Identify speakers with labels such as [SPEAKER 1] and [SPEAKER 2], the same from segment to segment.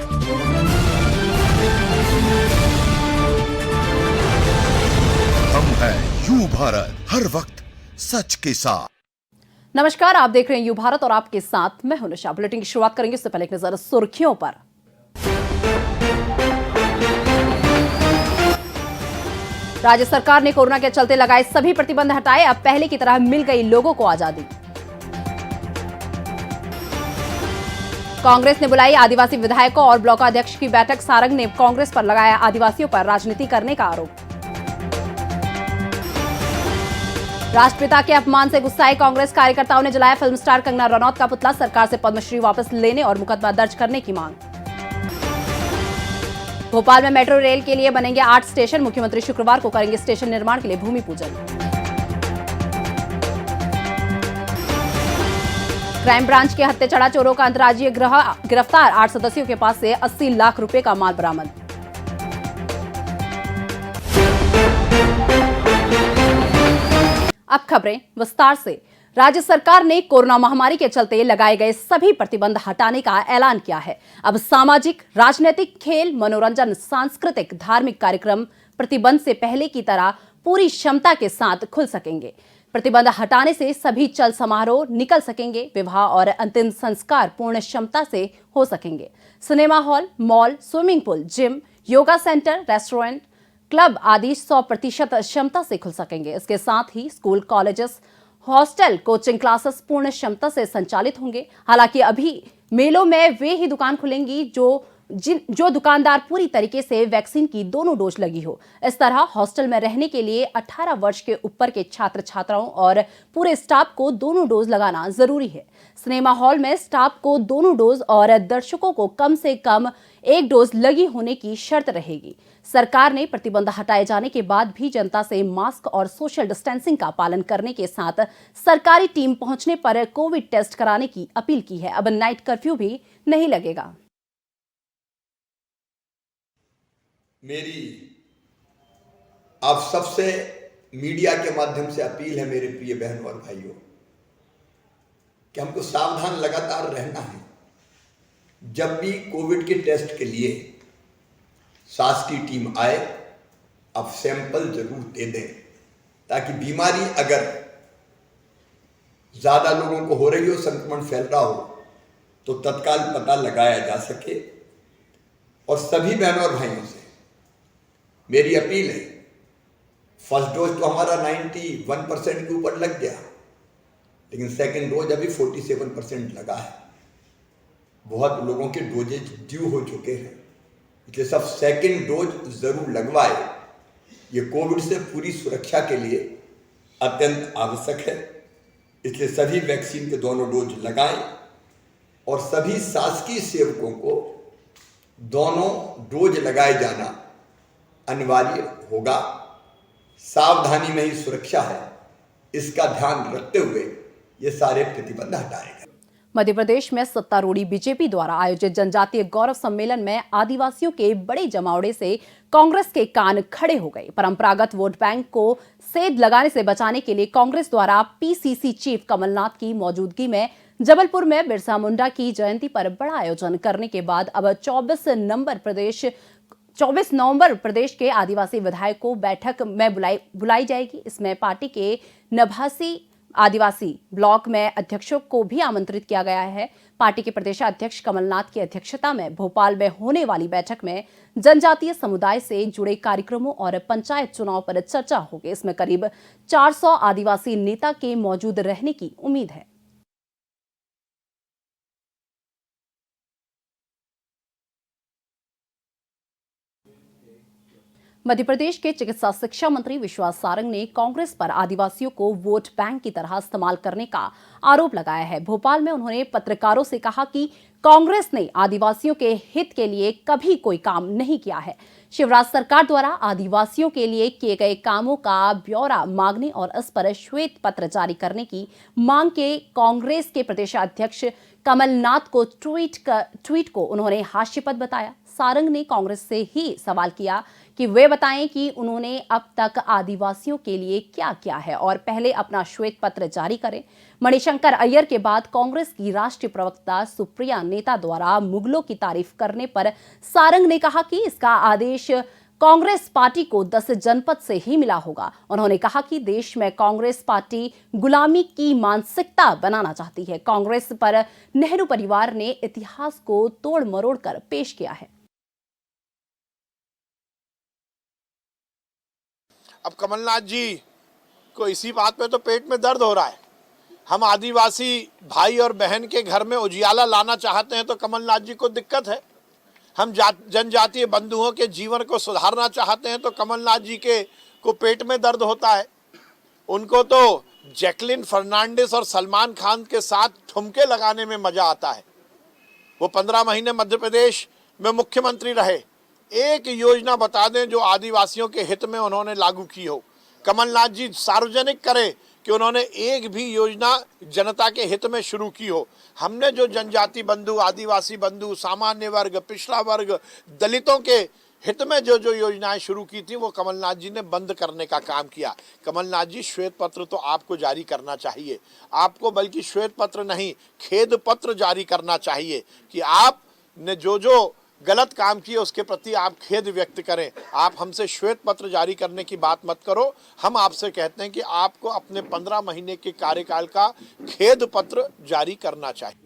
[SPEAKER 1] हम हैं यू भारत, हर वक्त सच के साथ।
[SPEAKER 2] नमस्कार, आप देख रहे हैं यू भारत और आपके साथ मैं हूं निशा। बुलेटिन की शुरुआत करेंगे इससे पहले एक नजर सुर्खियों पर। राज्य सरकार ने कोरोना के चलते लगाए सभी प्रतिबंध हटाए, अब पहले की तरह मिल गई लोगों को आजादी। कांग्रेस ने बुलाई आदिवासी विधायकों और ब्लॉकाध्यक्ष की बैठक, सारंग ने कांग्रेस पर लगाया आदिवासियों पर राजनीति करने का आरोप। राष्ट्रपिता के अपमान से गुस्साए कांग्रेस कार्यकर्ताओं ने जलाया फिल्म स्टार कंगना रनौत का पुतला, सरकार से पद्मश्री वापस लेने और मुकदमा दर्ज करने की मांग। भोपाल में मेट्रो रेल के लिए बनेंगे 8 स्टेशन, मुख्यमंत्री शुक्रवार को करेंगे स्टेशन निर्माण के लिए भूमि पूजन। क्राइम ब्रांच के हत्या चढ़ा चोरों का अंतर्राज्यीय गिरफ्तार, 8 सदस्यों के पास से 80 लाख रुपए का माल बरामद। अब खबरें विस्तार से। राज्य सरकार ने कोरोना महामारी के चलते लगाए गए सभी प्रतिबंध हटाने का ऐलान किया है। अब सामाजिक, राजनीतिक, खेल, मनोरंजन, सांस्कृतिक, धार्मिक कार्यक्रम प्रतिबंध से पहले की तरह पूरी क्षमता के साथ खुल सकेंगे। प्रतिबंध हटाने से सभी चल समारोह निकल सकेंगे, विवाह और अंतिम संस्कार पूर्ण क्षमता से हो सकेंगे। Cinema hall, mall, swimming pool, gym, yoga centre, restaurant, club आदि 100% क्षमता से खुल सकेंगे। इसके साथ ही school, colleges, hostel, coaching classes पूर्ण क्षमता से संचालित होंगे। हालांकि अभी मेलों में वे ही दुकान खुलेंगी जो दुकानदार पूरी तरीके से वैक्सीन की दोनों डोज लगी हो। इस तरह हॉस्टल में रहने के लिए 18 वर्ष के ऊपर के छात्र छात्राओं और पूरे स्टाफ को दोनों डोज लगाना जरूरी है। सिनेमा हॉल में स्टाफ को दोनों डोज और दर्शकों को कम से कम 1 डोज लगी होने की शर्त रहेगी। सरकार ने प्रतिबंध हटाए जाने के बाद भी जनता से मास्क और सोशल डिस्टेंसिंग का पालन करने के साथ सरकारी टीम पहुंचने पर कोविड टेस्ट कराने की अपील की है। अब नाइट कर्फ्यू भी नहीं लगेगा।
[SPEAKER 3] मेरी आप सबसे मीडिया के माध्यम से अपील है, मेरे प्रिय बहनों और भाइयों, कि हमको सावधान लगातार रहना है। जब भी कोविड के टेस्ट के लिए शासकीय टीम आए, अब सैंपल जरूर दे दें, ताकि बीमारी अगर ज्यादा लोगों को हो रही हो, संक्रमण फैल रहा हो, तो तत्काल पता लगाया जा सके। और सभी बहनों और भाइयों से मेरी अपील है, फर्स्ट डोज तो हमारा 91% के ऊपर लग गया, लेकिन सेकंड डोज अभी 47% लगा है। बहुत लोगों के डोजेज ड्यू हो चुके हैं, इसलिए सब सेकंड डोज जरूर लगवाए। ये कोविड से पूरी सुरक्षा के लिए अत्यंत आवश्यक है, इसलिए सभी वैक्सीन के दोनों डोज लगाएं और सभी शासकीय सेवकों को दोनों डोज लगाए जाना अनिवार्य होगा। सावधानी में ही सुरक्षा है, इसका ध्यान रखते हुए ये सारे प्रतिबंध हटाए गए।
[SPEAKER 2] मध्य प्रदेश में सत्तारूढ़ी बीजेपी द्वारा आयोजित जनजातीय गौरव सम्मेलन में आदिवासियों के बड़े जमावड़े से कांग्रेस के कान खड़े हो गए। परंपरागत वोट बैंक को सेध लगाने से बचाने के लिए कांग्रेस द्वारा पीसीसी चीफ कमलनाथ की मौजूदगी में जबलपुर में बिरसा मुंडा की जयंती पर बड़ा आयोजन करने के बाद अब 24 नवंबर प्रदेश के आदिवासी विधायकों को बैठक में बुलाई जाएगी। इसमें पार्टी के नभासी आदिवासी ब्लॉक में अध्यक्षों को भी आमंत्रित किया गया है। पार्टी के प्रदेशाध्यक्ष कमलनाथ की अध्यक्षता में भोपाल में होने वाली बैठक में जनजातीय समुदाय से जुड़े कार्यक्रमों और पंचायत चुनाव पर चर्चा होगी। इसमें करीब 400 आदिवासी नेता के मौजूद रहने की उम्मीद है। मध्य प्रदेश के चिकित्सा शिक्षा मंत्री विश्वास सारंग ने कांग्रेस पर आदिवासियों को वोट बैंक की तरह इस्तेमाल करने का आरोप लगाया है। भोपाल में उन्होंने पत्रकारों से कहा कि कांग्रेस ने आदिवासियों के हित के लिए कभी कोई काम नहीं किया है। शिवराज सरकार द्वारा आदिवासियों के लिए किए गए कामों का ब्यौरा मांगने और इस पर श्वेत पत्र जारी करने की मांग के कांग्रेस के प्रदेशाध्यक्ष कमलनाथ को ट्वीट को उन्होंने हास्यास्पद बताया। सारंग ने कांग्रेस से ही सवाल किया कि वे बताएं कि उन्होंने अब तक आदिवासियों के लिए क्या किया है और पहले अपना श्वेत पत्र जारी करें। मणिशंकर अय्यर के बाद कांग्रेस की राष्ट्रीय प्रवक्ता सुप्रिया नेता द्वारा मुगलों की तारीफ करने पर सारंग ने कहा कि इसका आदेश कांग्रेस पार्टी को 10 जनपद से ही मिला होगा। उन्होंने कहा कि देश में कांग्रेस पार्टी गुलामी की मानसिकता बनाना चाहती है। कांग्रेस पर नेहरू परिवार ने इतिहास को तोड़ मरोड़ कर पेश किया है।
[SPEAKER 4] अब कमलनाथ जी को इसी बात पे तो पेट में दर्द हो रहा है। हम आदिवासी भाई और बहन के घर में उजियाला लाना चाहते हैं तो कमलनाथ जी को दिक्कत है। हम जनजातीय बंधुओं के जीवन को सुधारना चाहते हैं तो कमलनाथ जी को पेट में दर्द होता है। उनको तो जैकलिन फर्नांडिस और सलमान खान के साथ ठुमके लगाने में मजा आता है। वो 15 महीने मध्य प्रदेश में मुख्यमंत्री रहे। एक योजना बता दें जो आदिवासियों के हित में उन्होंने लागू की हो। कमलनाथ जी सार्वजनिक करें कि उन्होंने एक भी योजना जनता के हित में शुरू की हो। हमने जो जनजाति बंधु, आदिवासी बंधु, सामान्य वर्ग, पिछड़ा वर्ग, दलितों के हित में जो जो योजनाएं शुरू की थी वो कमलनाथ जी ने बंद करने का काम किया। कमलनाथ जी, श्वेत पत्र तो आपको जारी करना चाहिए। आपको बल्कि श्वेत पत्र नहीं, खेद पत्र जारी करना चाहिए कि आपने जो जो गलत काम किए उसके प्रति आप खेद व्यक्त करें। आप हमसे श्वेत पत्र जारी करने की बात मत करो। हम आपसे कहते हैं कि आपको अपने 15 महीने के कार्यकाल का खेद पत्र जारी करना चाहिए।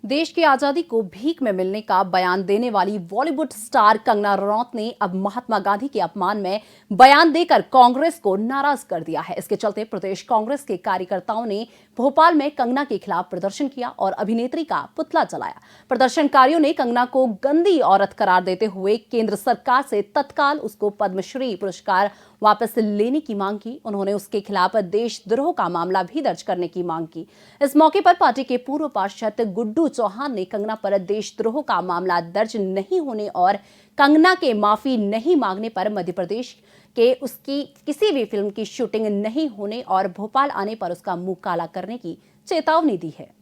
[SPEAKER 2] देश की आजादी को भीख में मिलने का बयान देने वाली बॉलीवुड स्टार कंगना रनौत ने अब महात्मा गांधी के अपमान में बयान देकर कांग्रेस को नाराज कर दिया है। इसके चलते प्रदेश कांग्रेस के कार्यकर्ताओं ने भोपाल में कंगना के खिलाफ प्रदर्शन किया और अभिनेत्री का पुतला जलाया। प्रदर्शनकारियों ने कंगना को गंदी औरत करार देते हुए केंद्र सरकार से तत्काल उसको पद्मश्री पुरस्कार वापस लेने की मांग की। उन्होंने उसके खिलाफ देशद्रोह का मामला भी दर्ज करने की मांग की। इस मौके पर पार्टी के पूर्व पार्षद गुड्डू चौहान ने कंगना पर देशद्रोह का मामला दर्ज नहीं होने और कंगना के माफी नहीं मांगने पर मध्य प्रदेश के उसकी किसी भी फिल्म की शूटिंग नहीं होने और भोपाल आने पर उसका मुंह काला करने की चेतावनी दी है।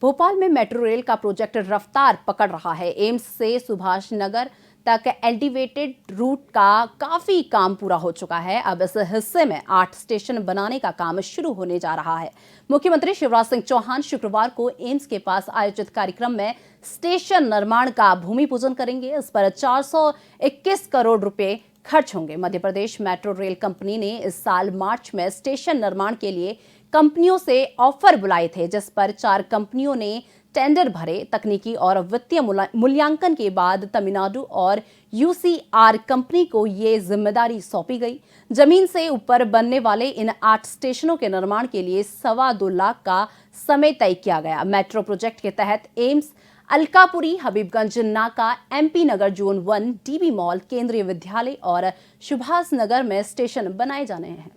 [SPEAKER 2] भोपाल में मेट्रो रेल का प्रोजेक्ट रफ्तार पकड़ रहा है। एम्स से सुभाष नगर तक एलिवेटेड रूट का काफी काम पूरा हो चुका है। अब इस हिस्से में 8 स्टेशन बनाने का काम शुरू होने जा रहा है। मुख्यमंत्री शिवराज सिंह चौहान शुक्रवार को एम्स के पास आयोजित कार्यक्रम में स्टेशन निर्माण का भूमि पूजन करेंगे। इस पर 421 करोड़ रुपए खर्च होंगे। Madhya Pradesh metro rail company ने इस साल मार्च में स्टेशन निर्माण के लिए कंपनियों से ऑफर बुलाए थे, जिस पर 4 कंपनियों ने टेंडर भरे। तकनीकी और वित्तीय मूल्यांकन के बाद तमिलनाडु और यूसीआर कंपनी को ये जिम्मेदारी सौंपी गई। जमीन से ऊपर बनने वाले इन 8 स्टेशनों के निर्माण के लिए 2.25 लाख का समय तय किया गया। मेट्रो प्रोजेक्ट के तहत एम्स, अलकापुरी, हबीबगंज नाका, एमपी नगर जोन 1, डीबी मॉल, केंद्रीय विद्यालय और सुभाष नगर में स्टेशन बनाए जाने हैं।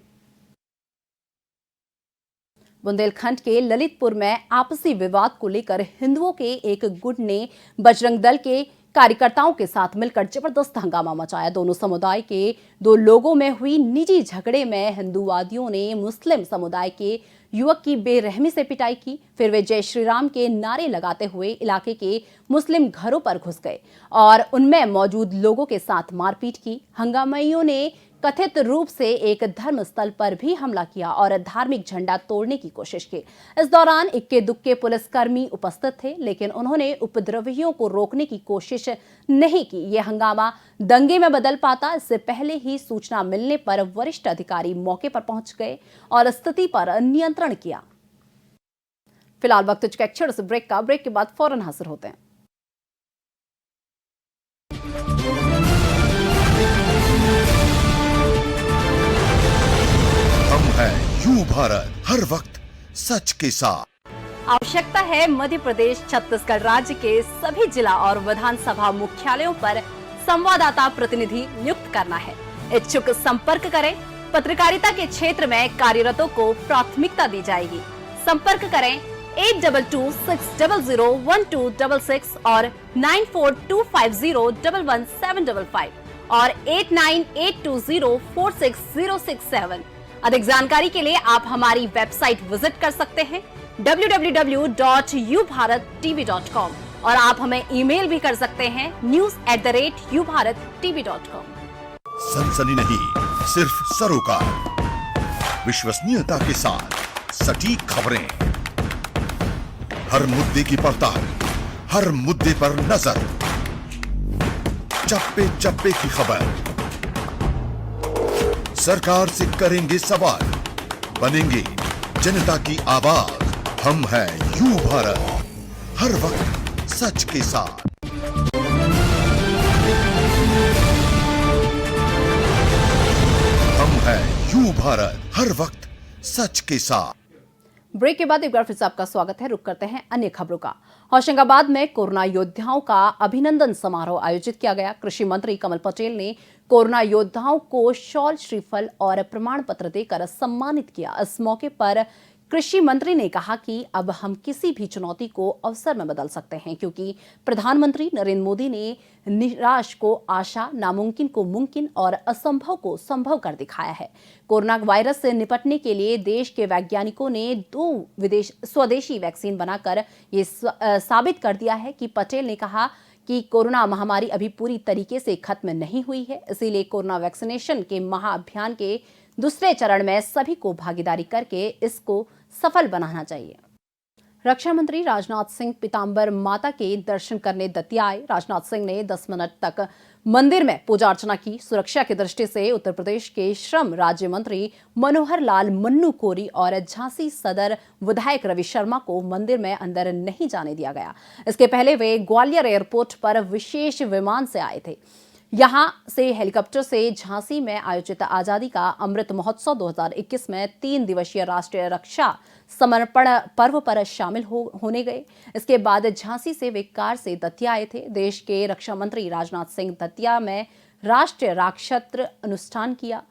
[SPEAKER 2] बुंदेलखंड के ललितपुर में आपसी विवाद को लेकर हिंदुओं के एक गुट ने बजरंग दल के कार्यकर्ताओं के साथ मिलकर जबरदस्त हंगामा मचाया। दोनों समुदाय के 2 लोगों में हुई निजी झगड़े में हिंदूवादियों ने मुस्लिम समुदाय के युवक की बेरहमी से पिटाई की। फिर वे जय श्री राम के नारे लगाते हुए इलाके के मुस्लिम घरों पर घुस गए और उनमें मौजूद लोगों के साथ मारपीट की। हंगामियों ने कथित रूप से एक धर्म स्थल पर भी हमला किया और धार्मिक झंडा तोड़ने की कोशिश की। इस दौरान इक्के दुक्के पुलिसकर्मी उपस्थित थे, लेकिन उन्होंने उपद्रवियों को रोकने की कोशिश नहीं की। यह हंगामा दंगे में बदल पाता। इससे पहले ही सूचना मिलने पर वरिष्ठ अधिकारी मौके पर पहुंच गए और स्थिति पर नियंत्रण किया। फिलहाल वक्त चुका एक छोटे से ब्रेक का। ब्रेक के बाद फौरन हाजिर होते हैं।
[SPEAKER 1] हम हैं यू भारत, हर वक्त सच के साथ।
[SPEAKER 2] आवश्यकता है मध्य प्रदेश छत्तीसगढ़ राज्य के सभी जिला और विधानसभा मुख्यालयों पर संवाददाता प्रतिनिधि नियुक्त करना है। इच्छुक संपर्क करें। पत्रकारिता के क्षेत्र में कार्यरतों को प्राथमिकता दी जाएगी। संपर्क करें 8226001266 और 9425011755 और 8982046067। अधिक जानकारी के लिए आप हमारी वेबसाइट विजिट कर सकते हैं www.ubharattv.com और आप हमें ईमेल भी कर सकते हैं news@ubharattv.com।
[SPEAKER 1] सनसनी नहीं, सिर्फ सरोकार, विश्वसनीयता के साथ सटीक खबरें, हर मुद्दे की पड़ताल, हर मुद्दे पर नजर, चप्पे चप्पे की खबर, सरकार से करेंगे सवाल, बनेंगे जनता की आवाज। हम हैं यू भारत, हर वक्त सच के साथ। हम हैं यू भारत, हर वक्त सच के साथ।
[SPEAKER 2] ब्रेक के बाद एक बार फिर से आपका स्वागत है। रुक करते हैं अन्य खबरों का। होशंगाबाद में कोरोना योद्धाओं का अभिनंदन समारोह आयोजित किया गया। कृषि मंत्री कमल पटेल ने कोरोना योद्धाओं को शॉल, श्रीफल और प्रमाण पत्र देकर सम्मानित किया। इस मौके पर कृषि मंत्री ने कहा कि अब हम किसी भी चुनौती को अवसर में बदल सकते हैं, क्योंकि प्रधानमंत्री नरेंद्र मोदी ने निराश को आशा, नामुमकिन को मुमकिन और असंभव को संभव कर दिखाया है। कोरोना वायरस से निपटने के लिए देश के वैज्ञानिकों ने 2 स्वदेशी वैक्सीन बनाकर ये साबित कर दिया है कि पटेल ने कहा कि कोरोना महामारी अभी पूरी तरीके से खत्म नहीं हुई है, इसीलिए कोरोना वैक्सीनेशन के महाअभियान के दूसरे चरण में सभी को भागीदारी करके इसको सफल बनाना चाहिए। रक्षा मंत्री राजनाथ सिंह पीताम्बर माता के दर्शन करने दतिया आए। राजनाथ सिंह ने 10 मिनट तक मंदिर में पूजा अर्चना की। सुरक्षा की दृष्टि से उत्तर प्रदेश के श्रम राज्य मंत्री मनोहर लाल मन्नू कोरी और झांसी सदर विधायक रवि शर्मा को मंदिर में अंदर नहीं जाने दिया गया। इसके पहले वे ग्वालियर एयरपोर्ट पर विशेष विमान से आए थे। यहां से हेलीकॉप्टर से झांसी में आयोजित आजादी का अमृत महोत्सव 2021 में 3 दिवसीय राष्ट्रीय रक्षा समर्पण पर्व पर शामिल होने गए। इसके बाद झांसी से वे कार से दतिया आए थे। देश के रक्षा मंत्री राजनाथ सिंह दतिया में राष्ट्रीय राक्षत्र अनुष्ठान किया।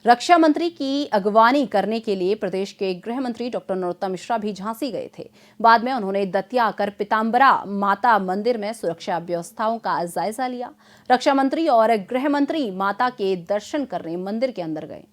[SPEAKER 2] रक्षा मंत्री की अगवानी करने के लिए प्रदेश के गृह मंत्री डॉक्टर नरोत्तम मिश्रा भी झांसी गए थे। बाद में उन्होंने दतिया आकर पीताम्बरा माता मंदिर में सुरक्षा व्यवस्थाओं का जायजा लिया। रक्षा मंत्री और गृह मंत्री माता के दर्शन करने मंदिर के अंदर गए।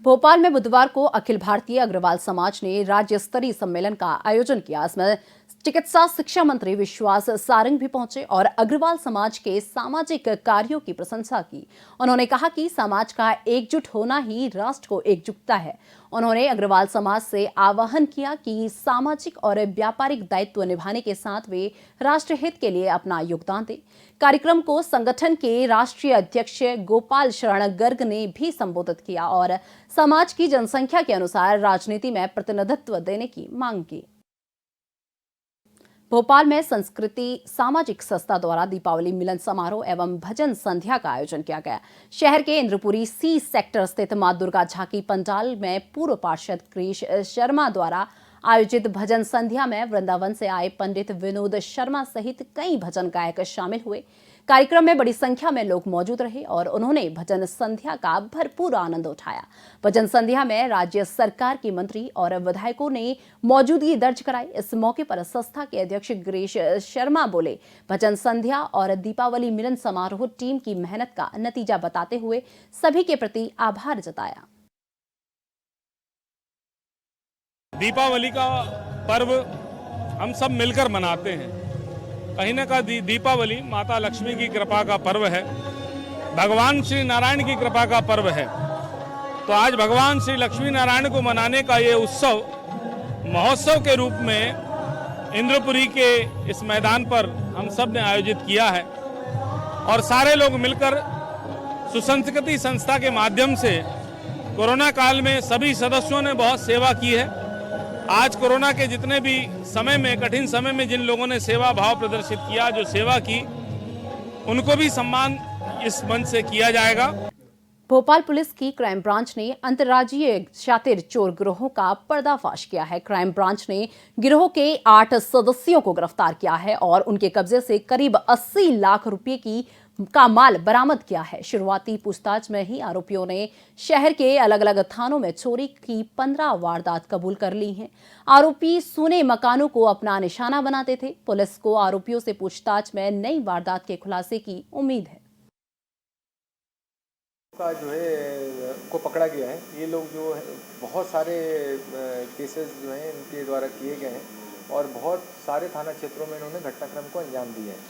[SPEAKER 2] भोपाल में बुधवार को अखिल भारतीय अग्रवाल समाज ने राज्य स्तरीय सम्मेलन का आयोजन किया। इसमें चिकित्सा शिक्षा मंत्री विश्वास सारंग भी पहुंचे और अग्रवाल समाज के सामाजिक कार्यों की प्रशंसा की। उन्होंने कहा कि समाज का एकजुट होना ही राष्ट्र को एकजुटता है। उन्होंने अग्रवाल समाज से आह्वान किया कि सामाजिक और व्यापारिक दायित्व निभाने के साथ वे राष्ट्रहित के लिए अपना योगदान दें। कार्यक्रम को संगठन के राष्ट्रीय अध्यक्ष गोपाल शरण गर्ग ने भी संबोधित किया और समाज की जनसंख्या के अनुसार राजनीति में प्रतिनिधित्व देने की मांग की। भोपाल में संस्कृति सामाजिक संस्था द्वारा दीपावली मिलन समारोह एवं भजन संध्या का आयोजन किया गया। शहर के इंद्रपुरी सी सेक्टर स्थित मां दुर्गा झांकी पंडाल में पूर्व पार्षद क्रिश शर्मा द्वारा आयोजित भजन संध्या में वृंदावन से आए पंडित विनोद शर्मा सहित कई भजन गायक शामिल हुए। कार्यक्रम में बड़ी संख्या में लोग मौजूद रहे और उन्होंने भजन संध्या का भरपूर आनंद उठाया। भजन संध्या में राज्य सरकार की मंत्री और विधायकों ने मौजूदगी दर्ज कराई। इस मौके पर संस्था के अध्यक्ष गिरीश शर्मा बोले, भजन संध्या और दीपावली मिलन समारोह टीम की मेहनत का नतीजा बताते हुए सभी के प्रति आभार जताया।
[SPEAKER 5] दीपावली का पर्व हम सब मिलकर मनाते हैं। कहीं ना कहीं दीपावली माता लक्ष्मी की कृपा का पर्व है, भगवान श्री नारायण की कृपा का पर्व है। तो आज भगवान श्री लक्ष्मी नारायण को मनाने का ये उत्सव महोत्सव के रूप में इंद्रपुरी के इस मैदान पर हम सब ने आयोजित किया है और सारे लोग मिलकर सुसंस्कृति संस्था के माध्यम से कोरोना काल में सभी सदस्यों ने बहुत सेवा की है। आज कोरोना के जितने भी समय में, कठिन समय में जिन लोगों ने सेवा भाव प्रदर्शित किया, जो सेवा की, उनको भी सम्मान इस मंच से किया जाएगा।
[SPEAKER 2] भोपाल पुलिस की क्राइम ब्रांच ने अंतर्राज्यीय शातिर चोर गिरोह का पर्दाफाश किया है। क्राइम ब्रांच ने गिरोह के 8 सदस्यों को गिरफ्तार किया है और उनके कब्जे से करीब 80 लाख रुपए का माल बरामद किया है। शुरुआती पूछताछ में ही आरोपियों ने शहर के अलग अलग थानों में चोरी की 15 वारदात कबूल कर ली हैं। आरोपी सूने मकानों को अपना निशाना बनाते थे। पुलिस को आरोपियों से पूछताछ में नई वारदात के खुलासे की उम्मीद है।
[SPEAKER 6] का जो है को पकड़ा गया है। ये लोग जो है बहुत सारे केसेस जो हैं इनके द्वारा किए गए हैं और बहुत सारे थाना क्षेत्रों में इन्होंने घटनाक्रम को अंजाम दिया है।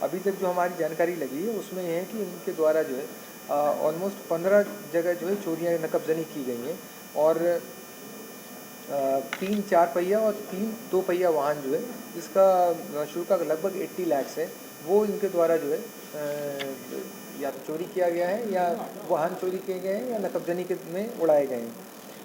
[SPEAKER 6] अभी तक जो हमारी जानकारी लगी है उसमें यह है कि इनके द्वारा जो है ऑलमोस्ट 15 जगह जो है चोरियाँ नकबजनी की गई हैं और 3 4 पहिया और 3 2 पहिया वाहन जो है इसका शुल्क लगभग 80 लाख है, वो इनके द्वारा जो है या तो चोरी किया गया है या वाहन चोरी किए गए हैं या नकबजनी के में उड़ाए गए हैं।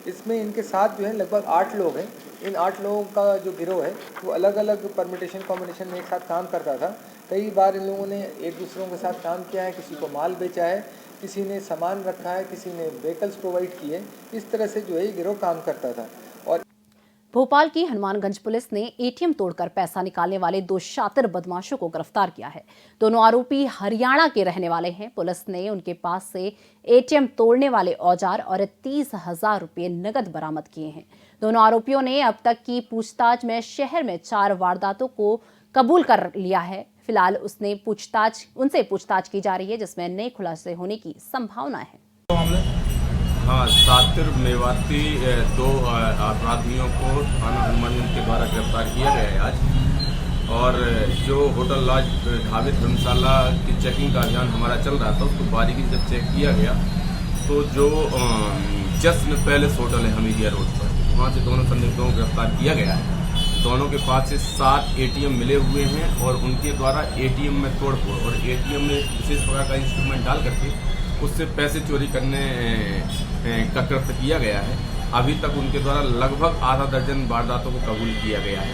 [SPEAKER 6] इसमें इनके साथ जो है लगभग 8 लोग हैं। इन 8 लोगों का जो गिरोह है वो अलग अलग परमिटेशन कॉम्बिनेशन में एक साथ काम करता था। कई बार इन लोगों ने एक दूसरों के साथ काम किया है, किसी को माल बेचा है, किसी ने सामान रखा है, किसी ने व्हीकल्स प्रोवाइड किए। इस तरह से जो है ये गिरोह काम करता था। और
[SPEAKER 2] भोपाल की हनुमानगंज पुलिस ने एटीएम तोड़कर पैसा निकालने वाले 2 शातिर बदमाशों को गिरफ्तार किया है। दोनों आरोपी हरियाणा के रहने वाले हैं। पुलिस ने उनके पास से एटीएम तोड़ने वाले औजार और 30,000 रुपये नकद बरामद किए हैं। दोनों आरोपियों ने अब तक की पूछताछ में शहर में 4 वारदातों को कबूल कर लिया है। फिलहाल उनसे पूछताछ की जा रही है, जिसमें नए खुलासे होने की संभावना है।
[SPEAKER 7] हाँ, शातिर मेवाती 2 अपराधियों को थाना हनुमानगंज के द्वारा गिरफ्तार किया गया है आज। और जो होटल लॉज ढाबे धर्मशाला की चेकिंग का अभियान हमारा चल रहा था, उसको बारीकी से जब चेक किया गया तो जो जश्न पैलेस होटल है हमीदिया रोड पर, वहाँ से दोनों संदिग्धों को गिरफ्तार किया गया है। दोनों के पास से 7 एटीएम मिले हुए हैं और उनके द्वारा एटीएम में तोड़फोड़ और एटीएम में विशेष प्रकार का इंस्ट्रूमेंट डाल करके उससे पैसे चोरी करने का कृत्य किया गया है। अभी तक उनके द्वारा लगभग आधा दर्जन वारदातों को कबूल किया गया है।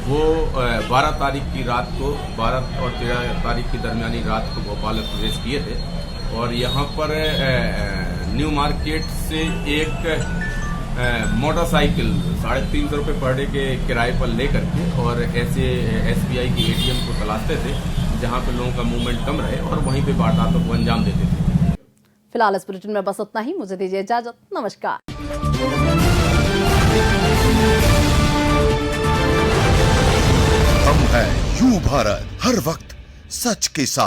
[SPEAKER 7] वो 12 तारीख की रात को 12 और 13 तारीख की दरमियानी रात को भोपाल में प्रवेश किए थे और यहाँ पर न्यू मार्केट से एक मोटरसाइकिल 350 रुपये पर डे के किराए पर लेकर के और ऐसे SBI के ATM को तलाशते थे जहाँ पे लोगों का मूवमेंट कम रहे और वहीं पे वारदातों को अंजाम देते थे।
[SPEAKER 2] फिलहाल इस बुलेटिन में बस उतना ही। मुझे दीजिए इजाजत। नमस्कार।
[SPEAKER 1] हम हैं यू भारत, हर वक्त सच के साथ।